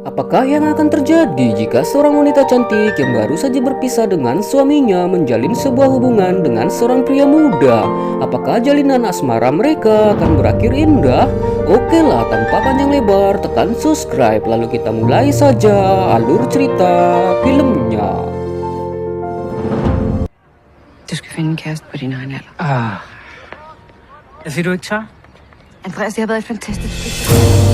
Apakah yang akan terjadi jika seorang wanita cantik yang baru saja berpisah dengan suaminya menjalin sebuah hubungan dengan seorang pria muda? Apakah jalinan asmara mereka akan berakhir indah? Oke lah, tanpa panjang lebar, tekan subscribe lalu kita mulai saja alur cerita filmnya. Du skal finde en kæreste på din egen alder. Hvad siger du ikke tør? Andreas, det har været et fantastisk stykke.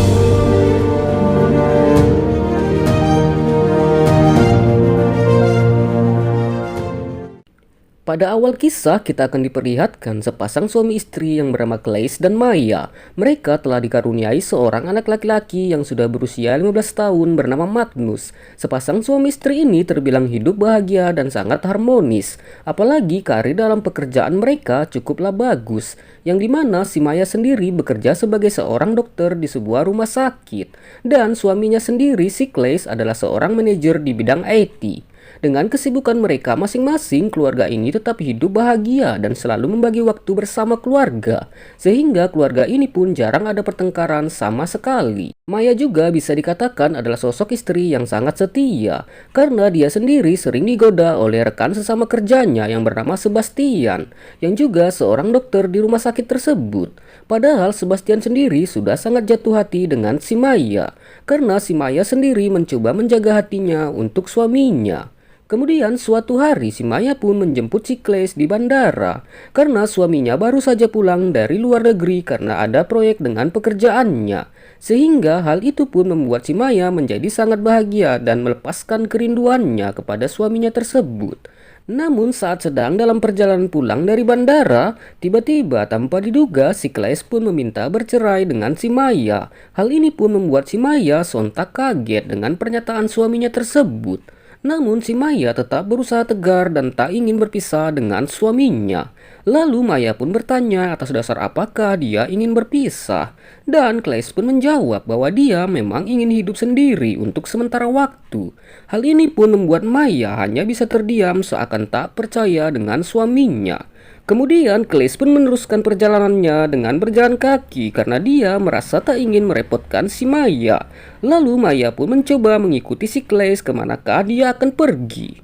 Pada awal kisah kita akan diperlihatkan sepasang suami istri yang bernama Claes dan Maya. Mereka telah dikaruniai seorang anak laki-laki yang sudah berusia 15 tahun bernama Magnus. Sepasang suami istri ini terbilang hidup bahagia dan sangat harmonis. Apalagi karir dalam pekerjaan mereka cukuplah bagus. Yang dimana si Maya sendiri bekerja sebagai seorang dokter di sebuah rumah sakit. Dan suaminya sendiri si Claes adalah seorang manajer di bidang IT. Dengan kesibukan mereka masing-masing, keluarga ini tetap hidup bahagia dan selalu membagi waktu bersama keluarga. Sehingga keluarga ini pun jarang ada pertengkaran sama sekali. Maya juga bisa dikatakan adalah sosok istri yang sangat setia. Karena dia sendiri sering digoda oleh rekan sesama kerjanya yang bernama Sebastian. Yang juga seorang dokter di rumah sakit tersebut. Padahal Sebastian sendiri sudah sangat jatuh hati dengan si Maya. Karena si Maya sendiri mencoba menjaga hatinya untuk suaminya. Kemudian suatu hari si Maya pun menjemput si Claes di bandara karena suaminya baru saja pulang dari luar negeri karena ada proyek dengan pekerjaannya. Sehingga hal itu pun membuat si Maya menjadi sangat bahagia dan melepaskan kerinduannya kepada suaminya tersebut. Namun saat sedang dalam perjalanan pulang dari bandara, tiba-tiba tanpa diduga si Claes pun meminta bercerai dengan si Maya. Hal ini pun membuat si Maya sontak kaget dengan pernyataan suaminya tersebut. Namun si Maya tetap berusaha tegar dan tak ingin berpisah dengan suaminya. Lalu Maya pun bertanya atas dasar apakah dia ingin berpisah. Dan Claes pun menjawab bahwa dia memang ingin hidup sendiri untuk sementara waktu. Hal ini pun membuat Maya hanya bisa terdiam seakan tak percaya dengan suaminya. Kemudian Claes pun meneruskan perjalanannya dengan berjalan kaki karena dia merasa tak ingin merepotkan si Maya. Lalu Maya pun mencoba mengikuti si Claes kemanakah dia akan pergi.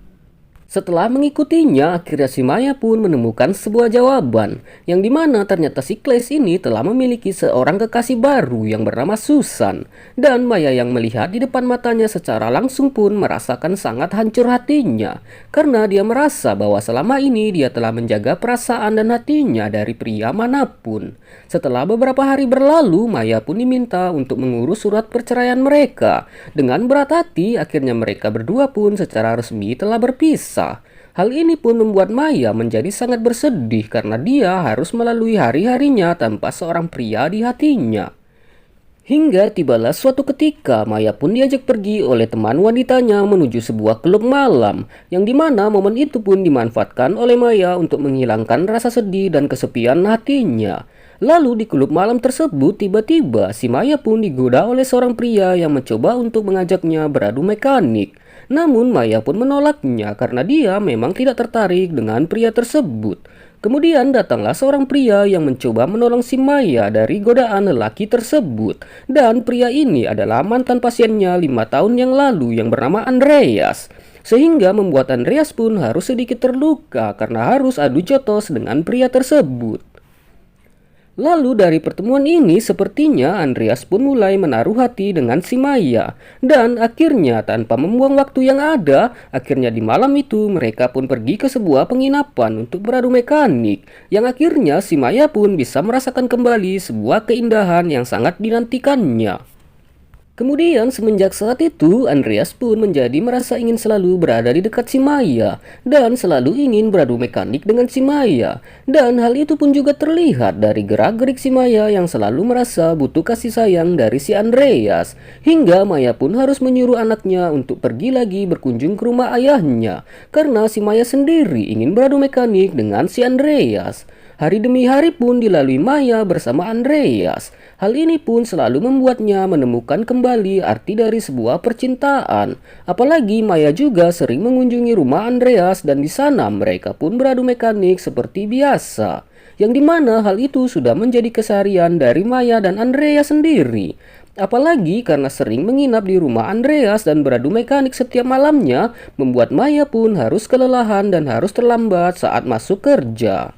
Setelah mengikutinya, akhirnya si Maya pun menemukan sebuah jawaban, yang dimana ternyata si Claes ini telah memiliki seorang kekasih baru yang bernama Susan. Dan Maya yang melihat di depan matanya secara langsung pun merasakan sangat hancur hatinya, karena dia merasa bahwa selama ini dia telah menjaga perasaan dan hatinya dari pria manapun. Setelah beberapa hari berlalu, Maya pun diminta untuk mengurus surat perceraian mereka. Dengan berat hati, akhirnya mereka berdua pun secara resmi telah berpisah. Hal ini pun membuat Maya menjadi sangat bersedih karena dia harus melalui hari-harinya tanpa seorang pria di hatinya. Hingga tibalah suatu ketika Maya pun diajak pergi oleh teman wanitanya menuju sebuah klub malam, yang dimana momen itu pun dimanfaatkan oleh Maya untuk menghilangkan rasa sedih dan kesepian hatinya. Lalu di klub malam tersebut tiba-tiba si Maya pun digoda oleh seorang pria yang mencoba untuk mengajaknya beradu mekanik. Namun Maya pun menolaknya karena dia memang tidak tertarik dengan pria tersebut. Kemudian datanglah seorang pria yang mencoba menolong si Maya dari godaan lelaki tersebut. Dan pria ini adalah mantan pasiennya 5 tahun yang lalu yang bernama Andreas. Sehingga membuat Andreas pun harus sedikit terluka karena harus adu jotos dengan pria tersebut. Lalu dari pertemuan ini sepertinya Andreas pun mulai menaruh hati dengan si Maya. Dan akhirnya tanpa membuang waktu yang ada, akhirnya di malam itu mereka pun pergi ke sebuah penginapan untuk beradu mekanik. Yang akhirnya si Maya pun bisa merasakan kembali sebuah keindahan yang sangat dinantikannya. Kemudian semenjak saat itu Andreas pun menjadi merasa ingin selalu berada di dekat si Maya dan selalu ingin beradu mekanik dengan si Maya. Dan hal itu pun juga terlihat dari gerak-gerik si Maya yang selalu merasa butuh kasih sayang dari si Andreas. Hingga Maya pun harus menyuruh anaknya untuk pergi lagi berkunjung ke rumah ayahnya karena si Maya sendiri ingin beradu mekanik dengan si Andreas. Hari demi hari pun dilalui Maya bersama Andreas. Hal ini pun selalu membuatnya menemukan kembali arti dari sebuah percintaan. Apalagi Maya juga sering mengunjungi rumah Andreas dan di sana mereka pun beradu mekanik seperti biasa. Yang dimana hal itu sudah menjadi keseharian dari Maya dan Andreas sendiri. Apalagi karena sering menginap di rumah Andreas dan beradu mekanik setiap malamnya, membuat Maya pun harus kelelahan dan harus terlambat saat masuk kerja.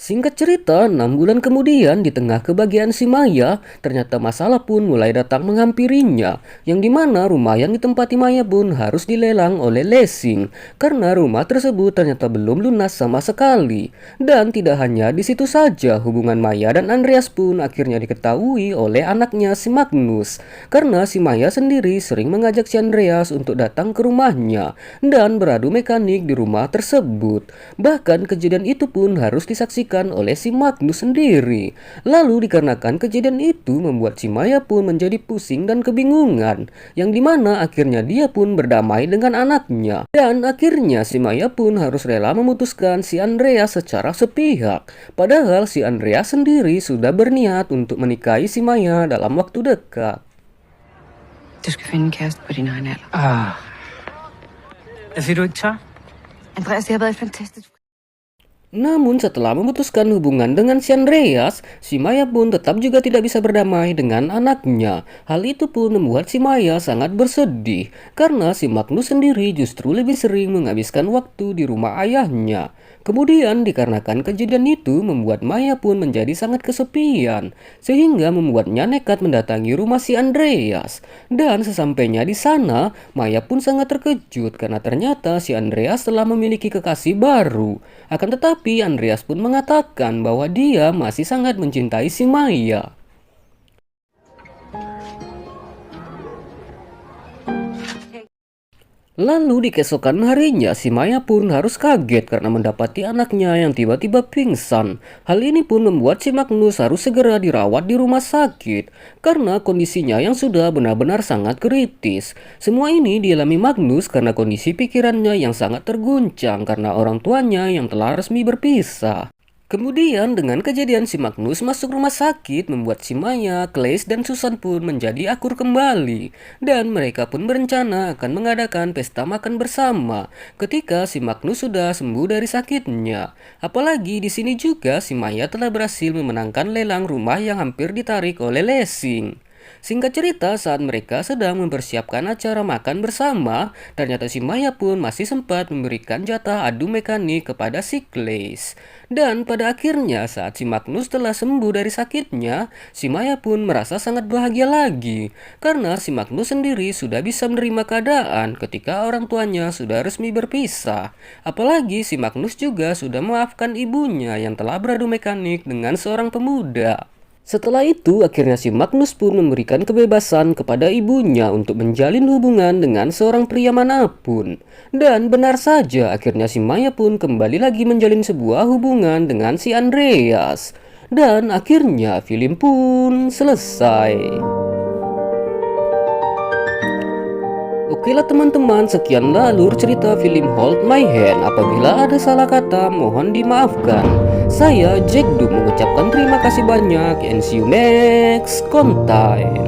Singkat cerita, 6 bulan kemudian di tengah kebahagiaan si Maya, ternyata masalah pun mulai datang menghampirinya, yang dimana rumah yang ditempati Maya pun harus dilelang oleh leasing, karena rumah tersebut ternyata belum lunas sama sekali. Dan tidak hanya di situ saja, hubungan Maya dan Andreas pun akhirnya diketahui oleh anaknya si Magnus, karena si Maya sendiri sering mengajak si Andreas untuk datang ke rumahnya, dan beradu mekanik di rumah tersebut. Bahkan kejadian itu pun harus disaksikan oleh si Magnus sendiri. Lalu dikarenakan kejadian itu membuat si Maya pun menjadi pusing dan kebingungan, yang dimana akhirnya dia pun berdamai dengan anaknya. Dan akhirnya si Maya pun harus rela memutuskan si Andreas secara sepihak. Padahal si Andreas sendiri sudah berniat untuk menikahi si Maya dalam waktu dekat. Du skal finde en kæreste på din egen alder. Jeg siger, du ikke tør? Andreas, det har været et fantastisk... Namun setelah memutuskan hubungan dengan si Andreas, si Maya pun tetap juga tidak bisa berdamai dengan anaknya. Hal itu pun membuat si Maya sangat bersedih, karena si Magnus sendiri justru lebih sering menghabiskan waktu di rumah ayahnya. Kemudian dikarenakan kejadian itu membuat Maya pun menjadi sangat kesepian, sehingga membuatnya nekat mendatangi rumah si Andreas. Dan sesampainya di sana, Maya pun sangat terkejut karena ternyata si Andreas telah memiliki kekasih baru. Akan tetapi Andreas pun mengatakan bahwa dia masih sangat mencintai si Maya. Lalu di keesokan harinya, si Maya pun harus kaget karena mendapati anaknya yang tiba-tiba pingsan. Hal ini pun membuat si Magnus harus segera dirawat di rumah sakit, karena kondisinya yang sudah benar-benar sangat kritis. Semua ini dialami Magnus karena kondisi pikirannya yang sangat terguncang karena orang tuanya yang telah resmi berpisah. Kemudian dengan kejadian si Magnus masuk rumah sakit membuat si Maya, Claes, dan Susan pun menjadi akur kembali. Dan mereka pun berencana akan mengadakan pesta makan bersama ketika si Magnus sudah sembuh dari sakitnya. Apalagi di sini juga si Maya telah berhasil memenangkan lelang rumah yang hampir ditarik oleh leasing. Singkat cerita, saat mereka sedang mempersiapkan acara makan bersama, ternyata si Maya pun masih sempat memberikan jatah adu mekanik kepada si Claes. Dan pada akhirnya saat si Magnus telah sembuh dari sakitnya, si Maya pun merasa sangat bahagia lagi, karena si Magnus sendiri sudah bisa menerima keadaan ketika orang tuanya sudah resmi berpisah. Apalagi si Magnus juga sudah memaafkan ibunya yang telah beradu mekanik dengan seorang pemuda. Setelah itu, akhirnya si Magnus pun memberikan kebebasan kepada ibunya untuk menjalin hubungan dengan seorang pria manapun. Dan benar saja, akhirnya si Maya pun kembali lagi menjalin sebuah hubungan dengan si Andreas. Dan akhirnya film pun selesai. Okelah teman-teman, sekianlah alur cerita film Hold My Hand. Apabila ada salah kata, mohon dimaafkan. Saya Jack Du mengucapkan terima kasih banyak and see you next content.